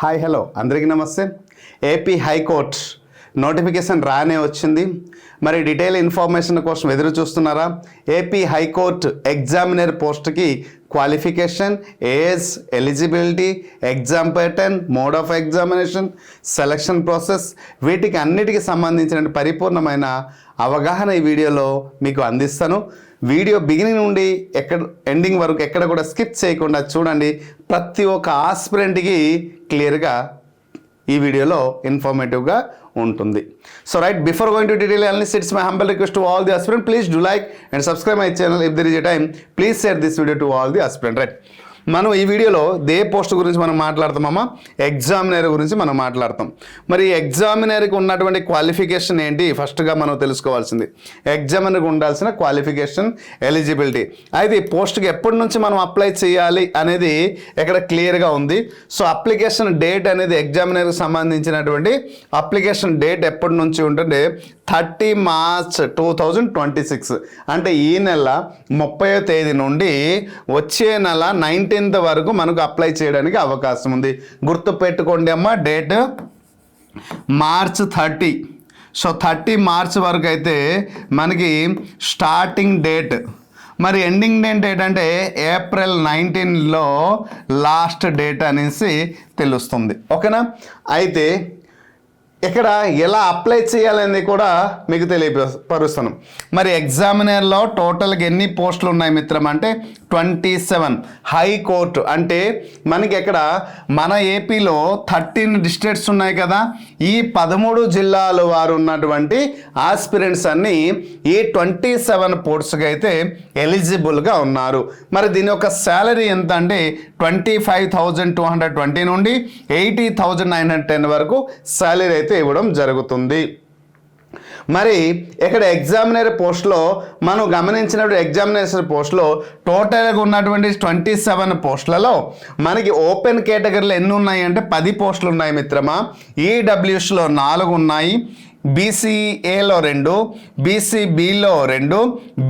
Hi hello అందరికీ నమస్తే. AP high court notification రానే వచ్చింది. మరి డీటెయిల్ ఇన్ఫర్మేషన్ కోసం ఎదురు చూస్తున్నారా? ఏపీ హైకోర్టు ఎగ్జామినర్ పోస్ట్కి qualification, age, eligibility, exam pattern, mode of examination, selection process, వీటికి అన్నిటికీ సంబంధించిన పరిపూర్ణమైన అవగాహన ఈ వీడియోలో మీకు అందిస్తాను. వీడియో బిగినింగ్ నుండి ఎండింగ్ వరకు ఎక్కడ కూడా స్కిప్ చేయకుండా చూడండి. ప్రతి ఒక్క ఆస్పిరెంట్కి క్లియర్గా ఈ వీడియోలో ఇన్ఫర్మేటివ్గా ఉంటుంది. So right, before going to detail analysis, it's my humble request to all the aspirant, please do like and subscribe my channel. If there is a time, please share this video to all the aspirant. Right, మనం ఈ వీడియోలో they post గురించి మనం మాట్లాడతామమ్మా, examiner గురించి మనం మాట్లాడతాం. మరి ఎగ్జామినర్కి ఉన్నటువంటి క్వాలిఫికేషన్ ఏంటి ఫస్ట్గా మనం తెలుసుకోవాల్సింది. ఎగ్జామినర్కి ఉండాల్సిన క్వాలిఫికేషన్, ఎలిజిబిలిటీ. అయితే ఈ పోస్ట్కి ఎప్పటి నుంచి మనం అప్లై చేయాలి అనేది ఇక్కడ క్లియర్గా ఉంది. సో అప్లికేషన్ డేట్ అనేది ఎగ్జామినర్కి సంబంధించినటువంటి అప్లికేషన్ డేట్ ఎప్పటి నుంచి ఉంటుంది? 30 మార్చ్ 2026. అంటే ఈ నెల 30వ తేదీ నుండి వచ్చే నెల 19th వరకు మనకు అప్లై చేయడానికి అవకాశం ఉంది. గుర్తుపెట్టుకోండి అమ్మ, డేట్ మార్చ్ 30. సో 30 మార్చ్ వరకు అయితే మనకి స్టార్టింగ్ డేట్. మరి ఎండింగ్ డేట్ అంటే ఏప్రిల్ 19లో లాస్ట్ డేట్ అనేసి తెలుస్తుంది. ఓకేనా? అయితే ఇక్కడ ఎలా అప్లై చేయాలనేది కూడా మీకు తెలియపరుస్తాను. మరి ఎగ్జామినర్లో టోటల్గా ఎన్ని పోస్టులు ఉన్నాయి మిత్రం అంటే 27. హైకోర్టు అంటే మనకి ఇక్కడ మన ఏపీలో 13 డిస్ట్రిక్ట్స్ ఉన్నాయి కదా. ఈ 13 జిల్లాల వారు ఉన్నటువంటి ఆస్పిరెంట్స్ అన్నీ ఈ 27 పోస్ట్స్కి అయితే ఎలిజిబుల్గా ఉన్నారు. మరి దీని యొక్క శాలరీ ఎంత అంటే 25,220 నుండి 80,910 వరకు శాలరీ అయితే ఇవ్వడం జరుగుతుంది. మరి ఇక్కడ ఎగ్జామినర్ పోస్ట్లో మనం గమనించినప్పుడు ఎగ్జామినేషన్ పోస్ట్లో టోటల్గా ఉన్నటువంటి 27 పోస్టులలో మనకి ఓపెన్ కేటగిరీలో ఎన్ని ఉన్నాయి అంటే 10 పోస్టులు ఉన్నాయి మిత్రమా. ఈడబ్ల్యూఎస్లో 4 ఉన్నాయి, బీసీఏలో 2, బీసీబీలో 2,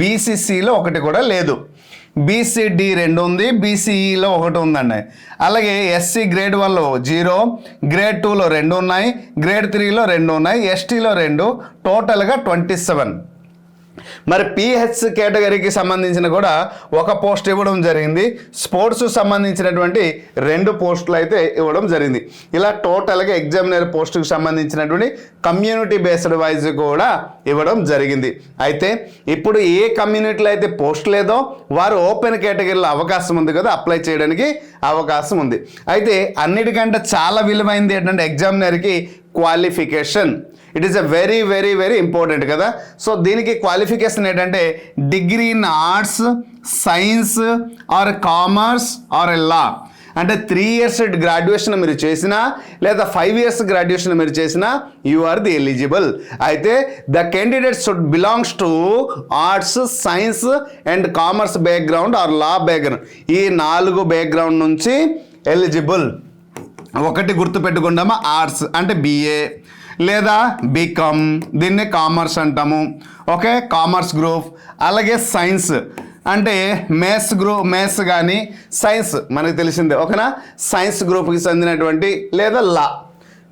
బీసీసీలో 1 కూడా లేదు, బీసీడీ 2 ఉంది, బీసీఈలో 1 ఉందండి. అలాగే ఎస్సీ గ్రేడ్ 1లో 0, గ్రేడ్ 2లో 2 ఉన్నాయి, గ్రేడ్ 3లో 2 ఉన్నాయి, ఎస్టీలో 2, టోటల్గా 27. మరి పిహెచ్ కేటగిరీకి సంబంధించిన కూడా 1 పోస్ట్ ఇవ్వడం జరిగింది. స్పోర్ట్స్ సంబంధించినటువంటి 2 పోస్టులు అయితే ఇవ్వడం జరిగింది. ఇలా టోటల్గా ఎగ్జామినర్ పోస్టుకు సంబంధించినటువంటి కమ్యూనిటీ బేస్డ్ వైజ్ కూడా ఇవ్వడం జరిగింది. అయితే ఇప్పుడు ఏ కమ్యూనిటీలో అయితే పోస్ట్ లేదో వారు ఓపెన్ కేటగిరీలో అవకాశం ఉంది కదా, అప్లై చేయడానికి అవకాశం ఉంది. అయితే అన్నిటికంటే చాలా విలువైంది ఏంటంటే ఎగ్జామినర్కి qualification. It is a very very very important కదా. సో దీనికి క్వాలిఫికేషన్ ఏంటంటే degree in arts, science or commerce or law. అంటే 3 years గ్రాడ్యుయేషన్ మీరు చేసినా లేదా 5 years గ్రాడ్యుయేషన్ మీరు చేసినా యు ఆర్ ది ఎలిజిబుల్. అయితే the candidate should belongs to arts, science and commerce background or law background. ఈ 4 బ్యాక్గ్రౌండ్ నుంచి ఎలిజిబుల్. ఒకటి గుర్తుపెట్టుకుంటామా, ఆర్ట్స్ అంటే బిఏ లేదా బీకామ్, దీన్ని కామర్స్ అంటాము. Okay, commerce group. అలాగే సైన్స్ అంటే మ్యాథ్స్ కానీ సైన్స్ మనకు తెలిసిందే. ఓకేనా? సైన్స్ గ్రూప్కి చెందినటువంటి లేదా లా,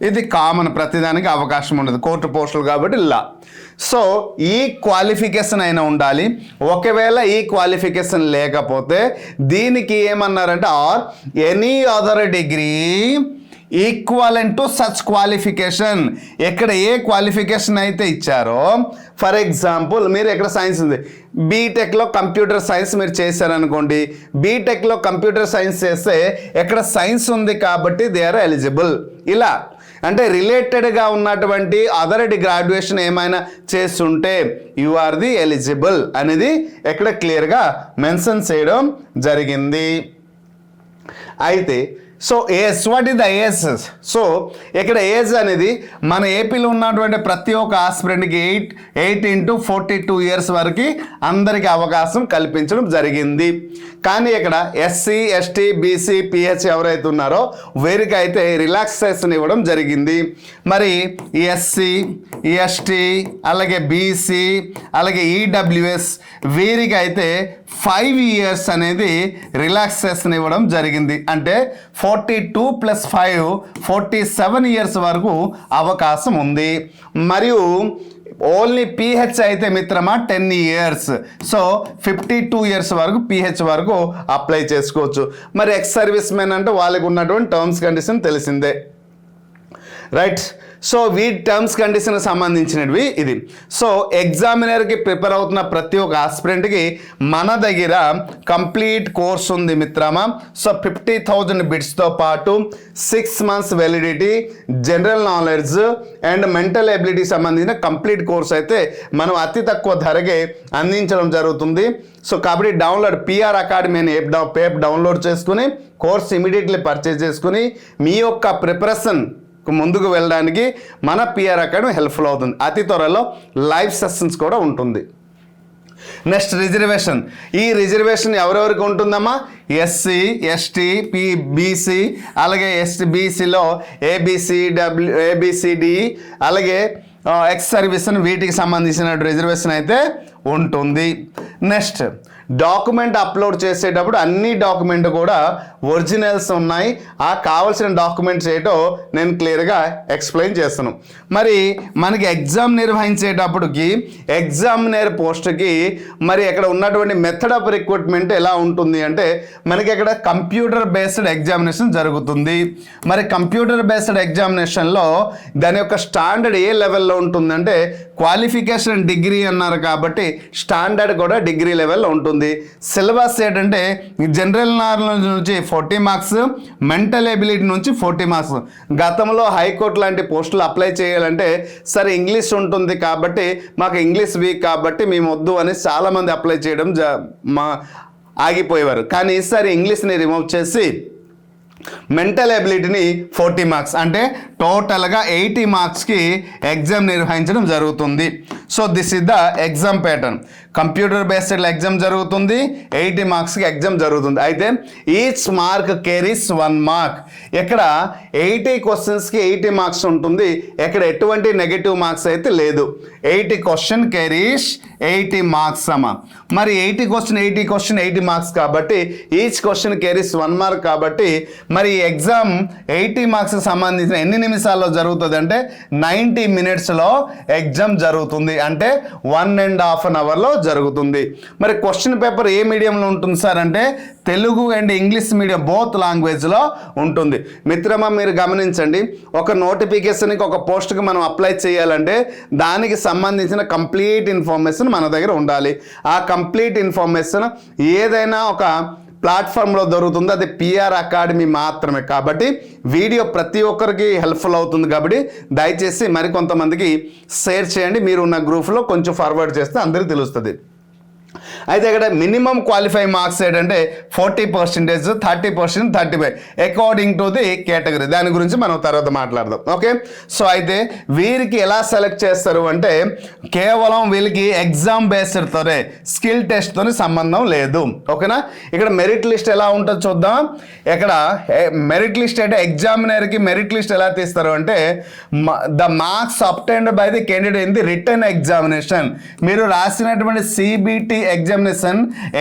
ఇది కామన్, ప్రతిదానికి అవకాశం ఉండదు, కోర్టు పోస్టులు కాబట్టి లా. సో ఈ క్వాలిఫికేషన్ అయినా ఉండాలి. ఒకవేళ ఈ క్వాలిఫికేషన్ లేకపోతే దీనికి ఏమన్నారంటే or any other degree equivalent to such qualification. ఎక్కడ ఏ క్వాలిఫికేషన్ అయితే ఇచ్చారో, ఫర్ ఎగ్జాంపుల్ మీరు ఎక్కడ సైన్స్ ఉంది, బీటెక్లో కంప్యూటర్ సైన్స్ మీరు చేశారనుకోండి, బీటెక్లో కంప్యూటర్ సైన్స్ చేస్తే ఎక్కడ సైన్స్ ఉంది కాబట్టి దే ఆర్ ఎలిజిబుల్. ఇలా అంటే రిలేటెడ్గా ఉన్నటువంటి అదర్ గ్రాడ్యుయేషన్ ఏమైనా చేస్తుంటే యు ఆర్ ది ఎలిజిబుల్ అనేది ఎక్కడ క్లియర్గా మెన్షన్ చేయడం జరిగింది. అయితే so age, what is the age? So ఇక్కడ ఏజ్ అనేది మన ఏపీలో ఉన్నటువంటి ప్రతి ఒక్క ఆస్పిరెంట్కి 8 to 42 years వరకు అందరికీ అవకాశం కల్పించడం జరిగింది. కానీ ఇక్కడ ఎస్సీ, ఎస్టీ, బీసీ, పిహెచ్ ఎవరైతే ఉన్నారో వీరికి అయితే రిలాక్సేషన్ ఇవ్వడం జరిగింది. మరి ఎస్సీ, ఎస్టీ, అలాగే బీసీ, అలాగే ఈడబ్ల్యూఎస్ వీరికి అయితే 5 years అనేది రిలాక్సేషన్ ఇవ్వడం జరిగింది. అంటే 42 + 5 47 ఇయర్స్ వరకు అవకాశం ఉంది. మరియు ఓన్లీ పిహెచ్ అయితే మిత్రమా 10 ఇయర్స్. సో 52 ఇయర్స్ వరకు పిహెచ్ వరకు అప్లై చేసుకోవచ్చు. మరి ఎక్స్ సర్వీస్ మెన్ అంటే వాళ్ళకు ఉన్నటువంటి టర్మ్స్ కండిషన్ తెలిసిందే, రైట్. సో వీటి టర్మ్స్ కండిషన్కి సంబంధించినవి ఇది. సో ఎగ్జామినర్కి ప్రిపేర్ అవుతున్న ప్రతి ఒక్క ఆస్పిరెంట్కి మన దగ్గర కంప్లీట్ కోర్స్ ఉంది మిత్రమా. సో 50,000 బిట్స్తో పాటు 6 months validity, general knowledge and mental ability సంబంధించిన కంప్లీట్ కోర్స్ అయితే మనం అతి తక్కువ ధరకే అందించడం జరుగుతుంది. సో కాబట్టి డౌన్లోడ్ పిఆర్ అకాడమీ అనే యాప్ డౌన్లోడ్ చేసుకుని కోర్స్ ఇమీడియట్లీ పర్చేజ్ చేసుకుని మీ యొక్క ప్రిపరేషన్ ముందుకు వెళ్ళడానికి మన పిఆర్ అకాడమీ హెల్ప్ఫుల్ అవుతుంది. అతి త్వరలో లైవ్ సెషన్స్ కూడా ఉంటుంది. Next reservation. ఈ రిజర్వేషన్ ఎవరెవరికి ఉంటుందమ్మా? ఎస్సీ, ఎస్టీ, బీసీ, అలాగే బీసీలో ఏబిసిడి, అలాగే ఎక్స్ సర్వీస్ వీటికి సంబంధించిన రిజర్వేషన్ అయితే ఉంటుంది. నెక్స్ట్ డాక్యుమెంట్ అప్లోడ్ చేసేటప్పుడు అన్ని డాక్యుమెంట్ కూడా ఒరిజినల్స్ ఉన్నాయి. ఆ కావాల్సిన డాక్యుమెంట్స్ ఏంటో నేను క్లియర్గా ఎక్స్ప్లెయిన్ చేస్తాను. మరి మనకి ఎగ్జామ్ నిర్వహించేటప్పటికి ఎగ్జామినర్ పోస్ట్కి మరి ఇక్కడ ఉన్నటువంటి మెథడ్ ఆఫ్ రిక్రూట్మెంట్ ఎలా ఉంటుంది అంటే మనకి ఇక్కడ కంప్యూటర్ బేస్డ్ ఎగ్జామినేషన్ జరుగుతుంది. మరి కంప్యూటర్ బేస్డ్ ఎగ్జామినేషన్లో దాని యొక్క స్టాండర్డ్ ఏ లెవెల్లో ఉంటుందంటే క్వాలిఫికేషన్ డిగ్రీ అన్నారు కాబట్టి స్టాండర్డ్ కూడా డిగ్రీ లెవెల్లో ఉంటుంది. సిలబస్ ఏంటంటే జనరల్ నాలెడ్జ్ నుంచి 40 మార్క్స్, మెంటల్ ఎబిలిటీ నుంచి 40 మార్క్స్. గతంలో హైకోర్టు లాంటి పోస్టులు అప్లై చేయాలంటే సరే ఇంగ్లీష్ ఉంటుంది కాబట్టి మాకు ఇంగ్లీష్ వీక్ కాబట్టి మేము వద్దు అని చాలామంది అప్లై చేయడం ఆగిపోయేవారు. కానీ ఈసారి ఇంగ్లీష్ని రిమూవ్ చేసి మెంటల్ ఎబిలిటీని 40 మార్క్స్ అంటే టోటల్గా 80 మార్క్స్కి ఎగ్జామ్ నిర్వహించడం జరుగుతుంది. So this is the exam pattern. Computer based exam జరుగుతుంది, 80 మార్క్స్కి ఎగ్జామ్ జరుగుతుంది. అయితే ఈచ్ మార్క్ కేరీస్ 1 మార్క్. ఇక్కడ 80 క్వశ్చన్స్కి 80 మార్క్స్ ఉంటుంది. ఇక్కడ ఎటువంటి నెగటివ్ మార్క్స్ అయితే లేదు. 80 క్వశ్చన్ కేరీస్ 80 మార్క్స్ అమ్మా. మరి 80 క్వశ్చన్ 80 మార్క్స్ కాబట్టి ఈచ్ క్వశ్చన్ కేరీస్ 1 మార్క్ కాబట్టి మరి ఎగ్జామ్ 80 మార్క్స్కి సంబంధించిన ఎన్ని నిమిషాల్లో జరుగుతుంది అంటే 90 minutesలో ఎగ్జామ్ జరుగుతుంది. అంటే 1.5 hourలో జరుగుతుంది. మరి క్వశ్చన్ పేపర్ ఏ మీడియంలో ఉంటుంది సార్ అంటే Telugu and English medium both లాంగ్వేజ్లో ఉంటుంది. మిత్రమా మీరు గమనించండి, ఒక నోటిఫికేషన్కి ఒక పోస్ట్కి మనం అప్లై చేయాలంటే దానికి సంబంధించిన కంప్లీట్ ఇన్ఫర్మేషన్ మన దగ్గర ఉండాలి. ఆ కంప్లీట్ ఇన్ఫర్మేషన్ ఏదైనా ఒక ప్లాట్ఫామ్లో దొరుకుతుంది, అది పిఆర్ అకాడమీ మాత్రమే. కాబట్టి వీడియో ప్రతి ఒక్కరికి హెల్ప్ఫుల్ అవుతుంది కాబట్టి దయచేసి మరికొంతమందికి షేర్ చేయండి. మీరు ఉన్న గ్రూప్లో కొంచెం ఫార్వర్డ్ చేస్తే అందరికీ తెలుస్తుంది. అయితే ఇక్కడ మినిమం క్వాలిఫై మార్క్స్ ఏంటంటే 40%, 30%, 35 అకార్డింగ్ టు ది కేటగిరీ. దాని గురించి మనం తర్వాత మాట్లాడదాం. ఓకే. సో అయితే వీరికి ఎలా సెలెక్ట్ చేస్తారు అంటే కేవలం వీళ్ళకి ఎగ్జామ్ బేస్డ్తోనే స్కిల్ టెస్ట్తోనే సంబంధం లేదు. ఓకేనా. ఇక్కడ మెరిట్ లిస్ట్ ఎలా ఉంటుందో చూద్దాం. ఇక్కడ మెరిట్ లిస్ట్ అంటే ఎగ్జామినర్కి మెరిట్ లిస్ట్ ఎలా తీస్తారు అంటే the marks obtained by the candidate in the written examination. మీరు రాసినటువంటి సిబిటి ఎగ్జామినేషన్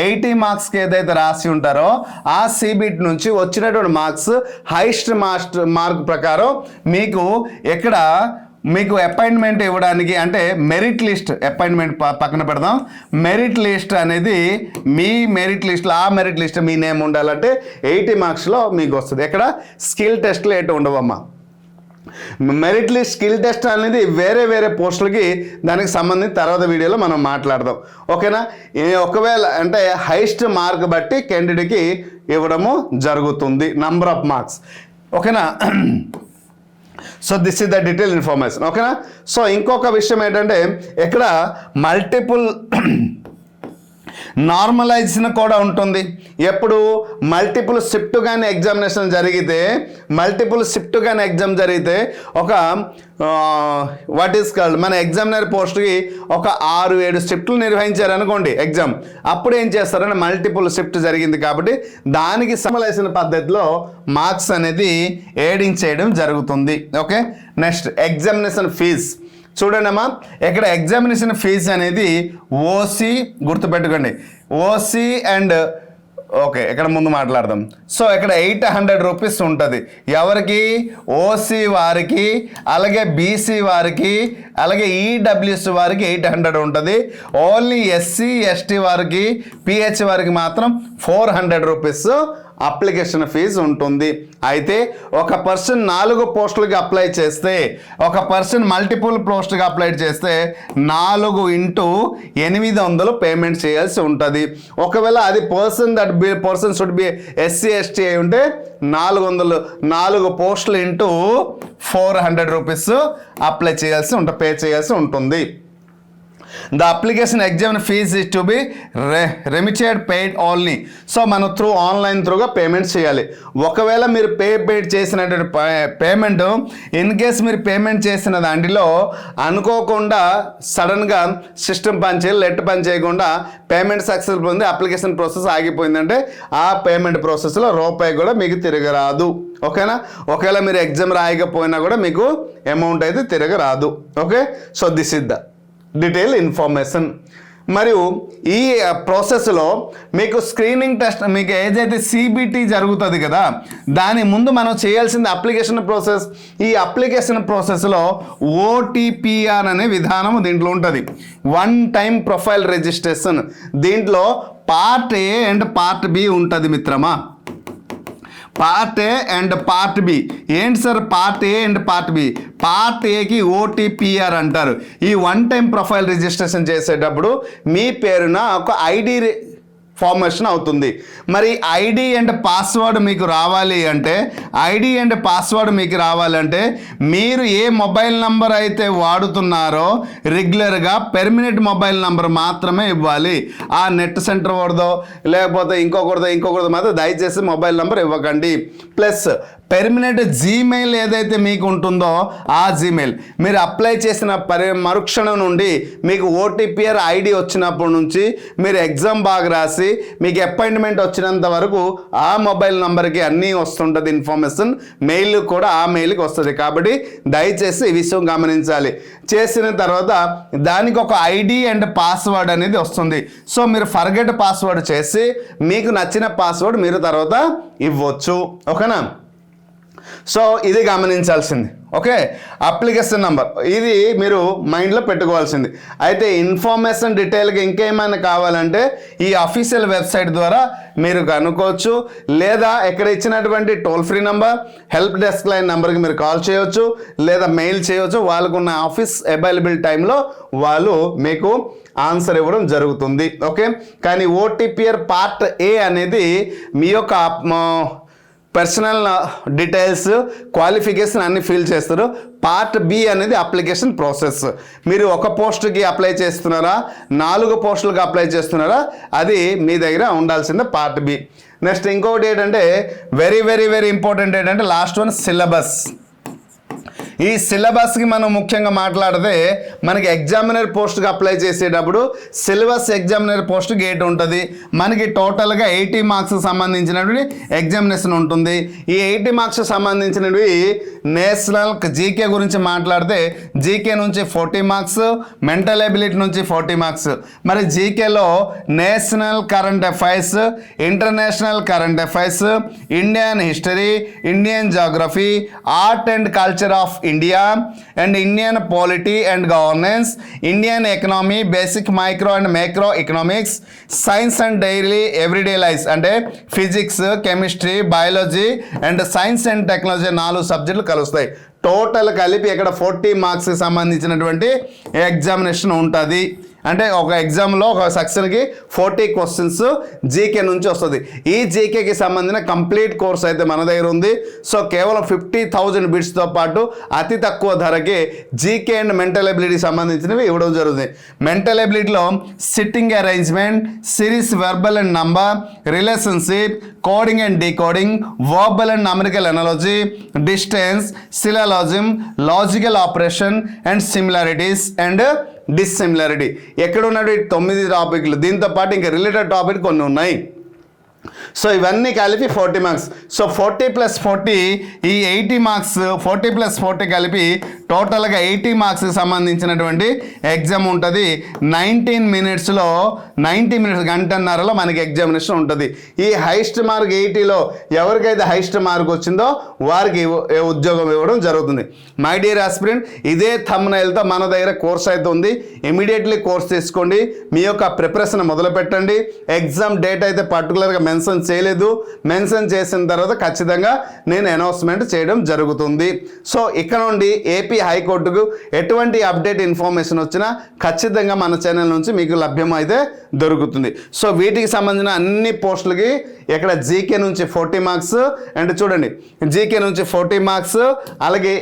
80 మార్క్స్కి ఏదైతే రాసి ఉంటారో ఆ సిబిటి నుంచి వచ్చినటువంటి మార్క్స్ హైయెస్ట్ మార్క్ ప్రకారం మీకు అపాయింట్మెంట్ ఇవ్వడానికి అంటే మెరిట్ లిస్ట్ అపాయింట్మెంట్ పక్కన పెడదాం. మెరిట్ లిస్ట్ అనేది మీ మెరిట్ లిస్ట్లో ఆ మెరిట్ లిస్ట్ మీ నేమ్ ఉండాలంటే 80 మార్క్స్లో మీకు వస్తుంది. ఎక్కడ స్కిల్ టెస్ట్లు ఏంటో ఉండవమ్మా. మెరిట్ లిస్ట్ స్కిల్ టెస్ట్ అనేది వేరే వేరే పోస్టులకి దానికి సంబంధించి తర్వాత వీడియోలో మనం మాట్లాడదాం. ఓకేనా. ఒకవేళ అంటే హైయెస్ట్ మార్క్ బట్టి క్యాండిడేట్కి ఇవ్వడము జరుగుతుంది, నంబర్ ఆఫ్ మార్క్స్. ఓకేనా. So this is the detail information. ఓకేనా. సో ఇంకొక విషయం ఏంటంటే ఇక్కడ మల్టిపుల్ నార్మలైజేషన్ కూడా ఉంటుంది. ఎప్పుడు మల్టిపుల్ షిఫ్ట్ కానీ ఎగ్జామినేషన్ జరిగితే ఒక వాట్ ఈస్ కాల్డ్ మన ఎగ్జామినర్ పోస్ట్కి ఒక 6-7 షిఫ్ట్లు నిర్వహించారనుకోండి ఎగ్జామ్. అప్పుడు ఏం చేస్తారంటే మల్టిపుల్ షిఫ్ట్ జరిగింది కాబట్టి దానికి సమలైన పద్ధతిలో మార్క్స్ అనేది యాడింగ్ చేయడం జరుగుతుంది. ఓకే. నెక్స్ట్ ఎగ్జామినేషన్ ఫీజ్ చూడండి అమ్మా. ఇక్కడ ఎగ్జామినేషన్ ఫీజు అనేది ఓసీ గుర్తుపెట్టుకోండి, ఓసీ అండ్ ఓకే, ఇక్కడ ముందు మాట్లాడదాం. సో ఇక్కడ 800 రూపీస్ ఉంటుంది ఎవరికి, ఓసీ వారికి, అలాగే బీసీ వారికి, అలాగే ఈడబ్ల్యూఎస్ వారికి 800 ఉంటుంది. ఓన్లీ ఎస్సీ ఎస్టీ వారికి, పిహెచ్ వారికి మాత్రం 400 రూపీస్ అప్లికేషన్ ఫీజు ఉంటుంది. అయితే ఒక పర్సన్ 4 పోస్టులకి అప్లై చేస్తే, ఒక పర్సన్ మల్టిపుల్ పోస్ట్కి అప్లై చేస్తే 4 × 800 పేమెంట్ చేయాల్సి ఉంటుంది. ఒకవేళ అది person should be SC ST అయి ఉంటే 4 పోస్టులు × 400 రూపీస్ అప్లై చేయాల్సి ఉంటుంది, పే చేయాల్సి ఉంటుంది. The application exam fees is to be remitted paid only. So మనం ఆన్లైన్గా పేమెంట్ చేయాలి. ఒకవేళ మీరు పేమెంట్ చేసినటువంటి పేమెంట్ ఇన్ కేస్ మీరు పేమెంట్ చేసిన దాంట్లో అనుకోకుండా సడన్గా సిస్టమ్ పని చేయాలి, లెట్ పని చేయకుండా పేమెంట్ సక్సెస్ఫుల్ ఉంది, అప్లికేషన్ ప్రాసెస్ ఆగిపోయిందంటే ఆ పేమెంట్ ప్రాసెస్లో రూపాయి కూడా మీకు తిరిగి రాదు. ఓకేనా? ఒకవేళ మీరు ఎగ్జామ్ రాయకపోయినా కూడా మీకు అమౌంట్ అయితే తిరిగి రాదు. Okay, so this is the detail information. మరియు ఈ ప్రాసెస్లో మీకు స్క్రీనింగ్ టెస్ట్, మీకు ఏదైతే సిబిటి జరుగుతుంది కదా, దాని ముందు మనం చేయాల్సింది అప్లికేషన్ ప్రాసెస్. ఈ అప్లికేషన్ ప్రాసెస్లో ఓటీపీఆర్ అనే విధానం దీంట్లో ఉంటుంది, వన్ టైం ప్రొఫైల్ రిజిస్ట్రేషన్. దీంట్లో part A and part B ఉంటుంది మిత్రమా. Part A and part B ఏంటి sir? Part A and part B. Part ఏకి ఓటీపీఆర్ అంటారు. ఈ వన్ టైం ప్రొఫైల్ రిజిస్ట్రేషన్ చేసేటప్పుడు మీ పేరున ఒక ఐడి ఫార్మేషన్ అవుతుంది. మరి ఐడి అండ్ పాస్వర్డ్ మీకు రావాలి అంటే, మీరు ఏ మొబైల్ నంబర్ అయితే వాడుతున్నారో రెగ్యులర్గా పెర్మనెంట్ మొబైల్ నంబర్ మాత్రమే ఇవ్వాలి. ఆ నెట్ సెంటర్ వాడదో లేకపోతే ఇంకొకరిదో మాత్రం దయచేసి మొబైల్ నంబర్ ఇవ్వకండి. ప్లస్ పెర్మనెంట్ జీమెయిల్ ఏదైతే మీకు ఉంటుందో ఆ జీమెయిల్ మీరు అప్లై చేసిన మరుక్షణం నుండి మీకు ఓటీపీఆర్ ఐడి వచ్చినప్పటి నుంచి మీరు ఎగ్జామ్ బాగా రాసి మీకు అపాయింట్మెంట్ వచ్చినంత వరకు ఆ మొబైల్ నంబర్కి అన్నీ వస్తుంటుంది ఇన్ఫర్మేషన్. మెయిల్ కూడా ఆ మెయిల్కి వస్తుంది. కాబట్టి దయచేసి ఈ విషయం గమనించాలి. చేసిన తర్వాత దానికి ఒక ఐడి అండ్ పాస్వర్డ్ అనేది వస్తుంది. సో మీరు ఫర్గెట్ పాస్వర్డ్ చేసి మీకు నచ్చిన పాస్వర్డ్ మీరు తర్వాత ఇవ్వచ్చు. ఓకేనా? సో ఇది గమనించాల్సింది. ఓకే, అప్లికేషన్ నెంబర్ ఇది మీరు మైండ్లో పెట్టుకోవాల్సింది. అయితే ఇన్ఫర్మేషన్ డీటెయిల్గా ఇంకేమైనా కావాలంటే ఈ అఫీషియల్ వెబ్సైట్ ద్వారా మీరు కనుక్కోవచ్చు, లేదా ఇక్కడ ఇచ్చినటువంటి toll free number help desk line నెంబర్కి మీరు కాల్ చేయవచ్చు, లేదా మెయిల్ చేయవచ్చు. వాళ్ళకున్న ఆఫీస్ అవైలబుల్ టైంలో వాళ్ళు మీకు ఆన్సర్ ఇవ్వడం జరుగుతుంది. ఓకే, కానీ ఓటీపీఆర్ పార్ట్ ఏ అనేది మీ యొక్క పర్సనల్ డీటెయిల్స్, క్వాలిఫికేషన్ అన్ని ఫిల్ చేస్తారు. పార్ట్ బి అనేది అప్లికేషన్ ప్రాసెస్. మీరు ఒక పోస్ట్కి అప్లై చేస్తున్నారా, 4 పోస్టులకు అప్లై చేస్తున్నారా, అది మీ దగ్గర ఉండాల్సిందే పార్ట్ బి. నెక్స్ట్ ఇంకొకటి ఏంటంటే వెరీ వెరీ వెరీ ఇంపార్టెంట్ ఏంటంటే లాస్ట్ వన్ సిలబస్. ఈ సిలబస్కి మనం ముఖ్యంగా మాట్లాడితే మనకి ఎగ్జామినర్ పోస్ట్కి అప్లై చేసేటప్పుడు సిలబస్ ఎగ్జామినర్ పోస్ట్ గేట్ ఉంటుంది. మనకి టోటల్గా 80 మార్క్స్ సంబంధించినటువంటి ఎగ్జామినేషన్ ఉంటుంది. ఈ 80 మార్క్స్ సంబంధించినవి నేషనల్ జీకే గురించి మాట్లాడితే జీకే నుంచి 40 మార్క్స్, మెంటల్ ఎబిలిటీ నుంచి 40 మార్క్స్. మరి జీకేలో national current affairs, international current affairs, Indian history, Indian geography, art and culture of India and Indian polity and governance, Indian economy, basic micro and micro economics, science and daily everyday life అంటే physics, chemistry, biology and science and technology 4 సబ్జెక్టులు కలుస్తాయి. Total కలిపి ఇక్కడ 40 మార్క్స్కి సంబంధించినటువంటి examination ఉంటుంది. అంటే ఒక ఎగ్జామ్లో ఒక సెక్షన్కి 40 క్వశ్చన్స్ జీకే నుంచి వస్తుంది. ఈ జీకేకి సంబంధించిన కంప్లీట్ కోర్స్ అయితే మన దగ్గర ఉంది. సో కేవలం 50,000 బిట్స్తో పాటు అతి తక్కువ ధరకి జీకే అండ్ మెంటల్ ఎబిలిటీ సంబంధించినవి ఇవ్వడం జరుగుతుంది. మెంటల్ ఎబిలిటీలో sitting arrangement, series verbal and number, relationship, coding and decoding, verbal and numerical analogy, distance, syllogism, logical operation and similarities and dissimilarity. ఎక్కడ ఉన్నటువంటి 9 టాపిక్లు, దీంతో పాటు ఇంకా రిలేటెడ్ టాపిక్ కొన్ని ఉన్నాయి. సో ఇవన్నీ కలిపి 40 మార్క్స్. సో 40 + 40 ఈ 80 మార్క్స్, 40 + 40 కలిపి టోటల్గా 80 మార్క్స్కి సంబంధించినటువంటి ఎగ్జామ్ ఉంటుంది. 19 మినిట్స్లో 90 మినిట్స్, గంటన్నరలో మనకి ఎగ్జామినేషన్ ఉంటుంది. ఈ హైయెస్ట్ మార్క్ 80లో ఎవరికైతే హైయెస్ట్ మార్క్ వచ్చిందో వారికి ఉద్యోగం ఇవ్వడం జరుగుతుంది. మై డియర్ ఆస్పిరెంట్, ఇదే థంబ్నెయిల్తో మన దగ్గర కోర్స్ అయితే ఉంది. ఇమీడియట్లీ కోర్స్ తీసుకోండి, మీ యొక్క ప్రిపరేషన్ మొదలు పెట్టండి. ఎగ్జామ్ డేట్ అయితే పర్టికులర్గా మెన్షన్ చేయలేదు. మెన్షన్ చేసిన తర్వాత ఖచ్చితంగా నేను అనౌన్స్మెంట్ చేయడం జరుగుతుంది. సో ఇక్కడ నుండి ఏపీ హైకోర్టుకు ఎటువంటి అప్డేట్ ఇన్ఫర్మేషన్ వచ్చినా ఖచ్చితంగా మన ఛానల్ నుంచి మీకు లభ్యం అయితే దొరుకుతుంది. సో వీటికి సంబంధించిన అన్ని పోస్టులకి ఇక్కడ జీకే నుంచి 40 మార్క్స్, అండ్ చూడండి జీకే నుంచి 40 మార్క్స్, అలాగే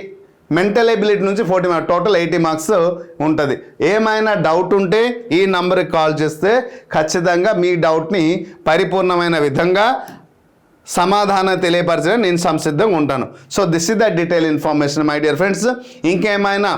మెంటల్ ఎబిలిటీ నుంచి 40 మార్క్స్, టోటల్ 80 మార్క్స్ ఉంటుంది. ఏమైనా డౌట్ ఉంటే ఈ నంబర్కి కాల్ చేస్తే ఖచ్చితంగా మీ డౌట్ని పరిపూర్ణమైన విధంగా సమాధానం తెలియపరచడం నేను సంసిద్ధంగా ఉంటాను. So this is the detail information my dear friends. ఇంకేమైనా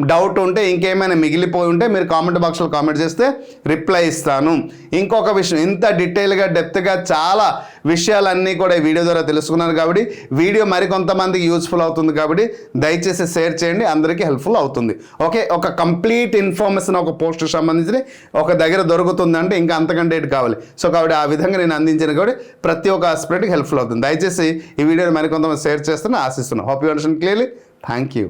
డౌట్ ఉంటే, ఇంకేమైనా మిగిలిపోయి ఉంటే మీరు కామెంట్ బాక్స్లో కామెంట్ చేస్తే రిప్లై ఇస్తాను. ఇంకొక విషయం, ఇంత డీటెయిల్గా డెప్త్గా చాలా విషయాలన్నీ కూడా ఈ వీడియో ద్వారా తెలుసుకున్నారు కాబట్టి వీడియో మరికొంతమందికి యూస్ఫుల్ అవుతుంది కాబట్టి దయచేసి షేర్ చేయండి, అందరికీ హెల్ప్ఫుల్ అవుతుంది. ఓకే, ఒక కంప్లీట్ ఇన్ఫర్మేషన్ ఒక పోస్ట్కి సంబంధించి ఒక దగ్గర దొరుకుతుంది అంటే ఇంకా అంతకంటే ఏంటి కావాలి. సో కాబట్టి ఆ విధంగా నేను అందించిన కాబట్టి ప్రతి ఒక్క ఆస్పిరెంట్కి హెల్ప్ఫుల్ అవుతుంది. దయచేసి ఈ వీడియోని మరికొంతమంది షేర్ చేస్తున్నా ఆశిస్తున్నాను. Hope you understand clearly. Thank you.